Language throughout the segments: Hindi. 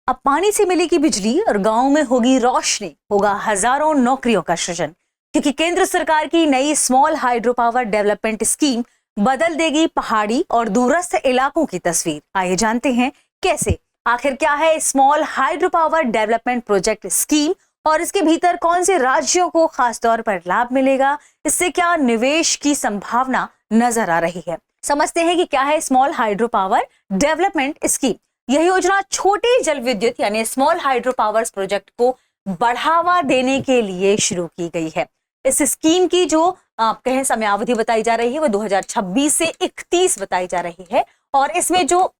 अब पानी से मिलेगी बिजली और गांव में होगी रोशनी, होगा हजारों नौकरियों का सृजन, क्योंकि केंद्र सरकार की नई small hydro power development scheme बदल देगी पहाड़ी और दूरस्थ इलाकों की तस्वीर। आइए जानते हैं कैसे, आखिर क्या है small hydro power development project scheme और इसके भीतर कौन से राज्यों को खास तौर पर लाभ मिलेगा, इससे क्या निवेश की संभावना नजर आ रही है। समझते हैं कि क्या है small hydro power development scheme. यह योजना छोटे जल विद्युत यानी स्मॉल हाइड्रो पावर प्रोजेक्ट को बढ़ावा देने के लिए शुरू की गई है। इस स्कीम की जो आप कहें समयावधि बताई जा रही है वो 2026 से 31 बताई जा रही है और इसमें जो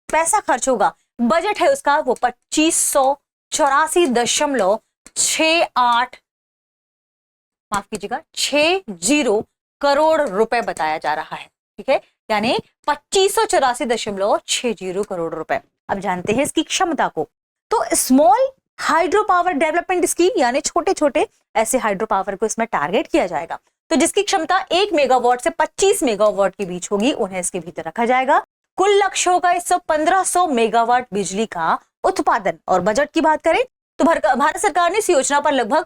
पैसा खर्च होगा, बजट है उसका वो 2584.60 करोड़ रुपए बताया जा रहा है। ठीक है, यानी 2584.60 करोड़ रुपए। अब जानते हैं इसकी क्षमता को। तो small hydro power development scheme यानी छोटे छोटे ऐसे हाइड्रो पावर को इसमें टारगेट किया जाएगा, तो जिसकी क्षमता 1 मेगावाट से 25 मेगावाट के बीच होगी, उन्हें इसके भीतर रखा जाएगा। कुल लक्ष्य होगा 1500 मेगावाट बिजली का उत्पादन। और बजट की बात करें तो भारत सरकार ने इस योजना पर लगभग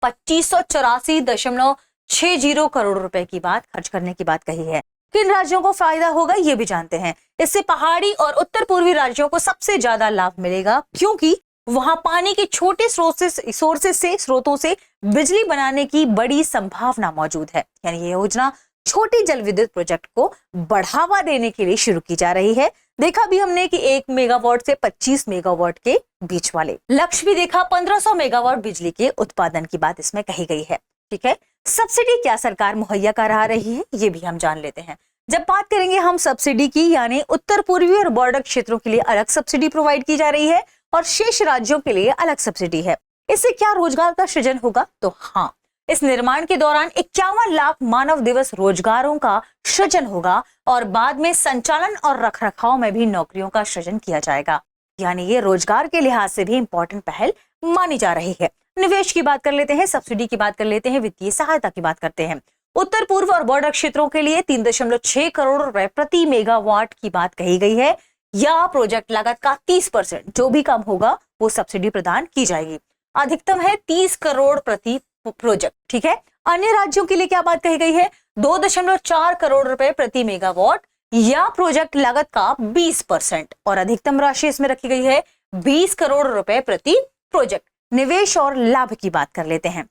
2584.60 करोड़ रुपए की बात खर्च करने की बात कही है। किन राज्यों को फायदा होगा ये भी जानते हैं। इससे पहाड़ी और उत्तर पूर्वी राज्यों को सबसे ज्यादा लाभ मिलेगा, क्योंकि वहां पानी के छोटे स्रोतों से बिजली बनाने की बड़ी संभावना मौजूद है। यानी ये योजना छोटी जल विद्युत प्रोजेक्ट को बढ़ावा देने के लिए शुरू की जा रही है। देखा भी हमने कि 1 मेगावाट से 25 मेगावाट के बीच वाले लक्ष्य भी देखा। 1500 मेगावाट बिजली के उत्पादन की बात इसमें कही गई है। ठीक है, सब्सिडी क्या सरकार मुहैया करा रही है ये भी हम जान लेते हैं। जब बात करेंगे हम सब्सिडी की, यानी उत्तर पूर्वी और बॉर्डर क्षेत्रों के लिए अलग सब्सिडी प्रोवाइड की जा रही है और शेष राज्यों के लिए अलग सब्सिडी है। इससे क्या रोजगार का सृजन होगा? तो हाँ, इस निर्माण के दौरान 51 लाख मानव दिवस रोजगारों का सृजन होगा और बाद में संचालन और रखरखाव में भी नौकरियों का सृजन किया जाएगा। यानी ये रोजगार के लिहाज से भी इंपॉर्टेंट पहल मानी जा रही है। निवेश की बात कर लेते हैं, सब्सिडी की बात कर लेते हैं, वित्तीय सहायता की बात करते हैं। उत्तर पूर्व और बॉर्डर क्षेत्रों के लिए 3.6 करोड़ रुपए प्रति मेगावाट की बात कही गई है, या प्रोजेक्ट लागत का 30% जो भी कम होगा वो सब्सिडी प्रदान की जाएगी। अधिकतम है 30 करोड़ प्रति प्रोजेक्ट। ठीक है, अन्य राज्यों के लिए क्या बात कही गई है? 2.4 करोड़ रुपए प्रति मेगावाट या प्रोजेक्ट लागत का 20% और अधिकतम राशि इसमें रखी गई है 20 करोड़ रुपए प्रति प्रोजेक्ट। निवेश और लाभ की बात कर लेते हैं।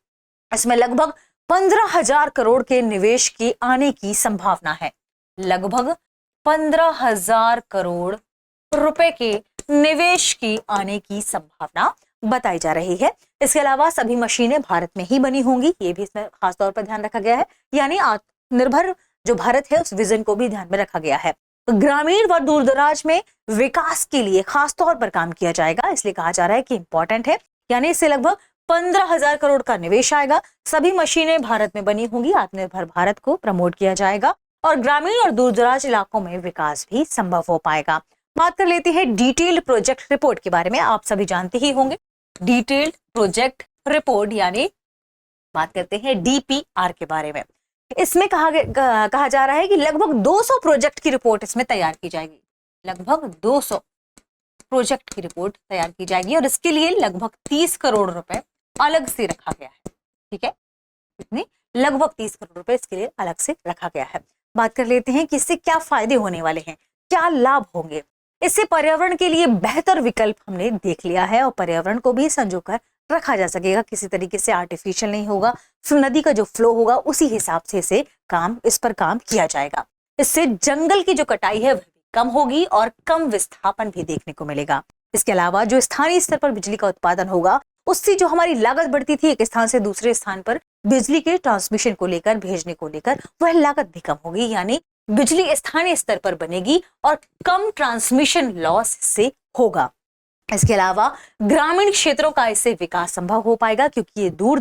इसमें लगभग 15,000 करोड़ के निवेश के आने की संभावना है। लगभग 15,000 करोड़ रुपए के निवेश की आने की संभावना बताई जा रही है। इसके अलावा सभी मशीनें भारत में ही बनी होंगी, ये भी इसमें खास तौर पर ध्यान रखा गया है। यानी आत्मनिर्भर जो भारत है उस विजन को भी ध्यान में रखा गया है। ग्रामीण व दूरदराज में विकास के लिए खास तौर पर काम किया जाएगा, इसलिए कहा जा रहा है कि इंपॉर्टेंट है। यानी इससे लगभग 15,000 करोड़ का निवेश आएगा। सभी मशीनें भारत में बनी होंगी, आत्मनिर्भर भारत को प्रमोट किया जाएगा और ग्रामीण और दूरदराज इलाकों में विकास भी संभव हो पाएगा। बात कर लेते हैं डिटेल्ड प्रोजेक्ट रिपोर्ट के बारे में। आप सभी जानते ही होंगे डिटेल्ड प्रोजेक्ट रिपोर्ट यानी बात करते हैं डीपीआर के बारे में। इसमें कहा जा रहा है कि लगभग 200 प्रोजेक्ट की रिपोर्ट इसमें तैयार की जाएगी। लगभग 200 प्रोजेक्ट की रिपोर्ट तैयार की जाएगी और इसके लिए लगभग 30 करोड़ रुपए अलग से रखा गया है। ठीक है, इतने लगभग 30 करोड़ रुपए इसके लिए अलग से रखा गया है। बात कर लेते हैं कि इससे क्या फायदे होने वाले हैं, क्या लाभ होंगे। इससे पर्यावरण के लिए बेहतर विकल्प हमने देख लिया है और पर्यावरण को भी संजोकर रखा जा सकेगा, किसी तरीके से आर्टिफिशियल नहीं होगा। नदी का जो फ्लो होगा उसी हिसाब से इस पर काम किया जाएगा। इससे जंगल की जो कटाई है वह भी कम होगी और कम विस्थापन भी देखने को मिलेगा। इसके अलावा जो स्थानीय स्तर पर बिजली का उत्पादन होगा उससे जो हमारी लागत बढ़ती थी एक स्थान से दूसरे स्थान पर बिजली के ट्रांसमिशन को लेकर, भेजने को लेकर, वह लागत भी कम होगी। यानी बिजली स्थानीय स्तर पर बनेगी और कम ट्रांसमिशन लॉस से होगा। इसके अलावा ग्रामीण क्षेत्रों का इससे विकास संभव हो पाएगा, क्योंकि ये दूर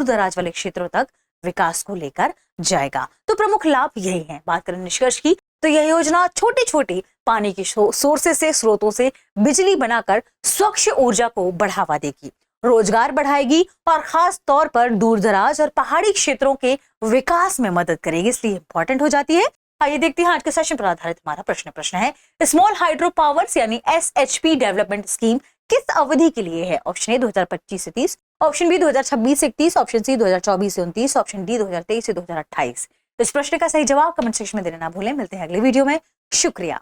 दराज वाले क्षेत्रों तक विकास को लेकर जाएगा। तो प्रमुख लाभ यही हैं। बात करें निष्कर्ष की तो यह योजना छोटे छोटे पानी के स्रोतों से बिजली बनाकर स्वच्छ ऊर्जा को बढ़ावा देगी, रोजगार बढ़ाएगी और खास तौर पर दूरदराज और पहाड़ी क्षेत्रों के विकास में मदद करेगी, इसलिए इंपॉर्टेंट हो जाती है। आइए देखते हैं आज के सेशन पर आधारित हमारा प्रश्न है स्मॉल हाइड्रो पावर्स यानी एसएचपी डेवलपमेंट स्कीम किस अवधि के लिए है? ऑप्शन ए 2025 से 30, ऑप्शन बी 2026 से 31, ऑप्शन सी 2024 से 29, ऑप्शन डी 2023 से 2028। तो इस प्रश्न का सही जवाब कमेंट सेक्शन में देना ना भूलें। मिलते हैं अगले वीडियो में। शुक्रिया।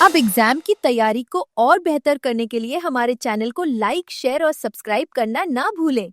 अब एग्जाम की तैयारी को और बेहतर करने के लिए हमारे चैनल को लाइक, शेयर और सब्सक्राइब करना ना भूलें।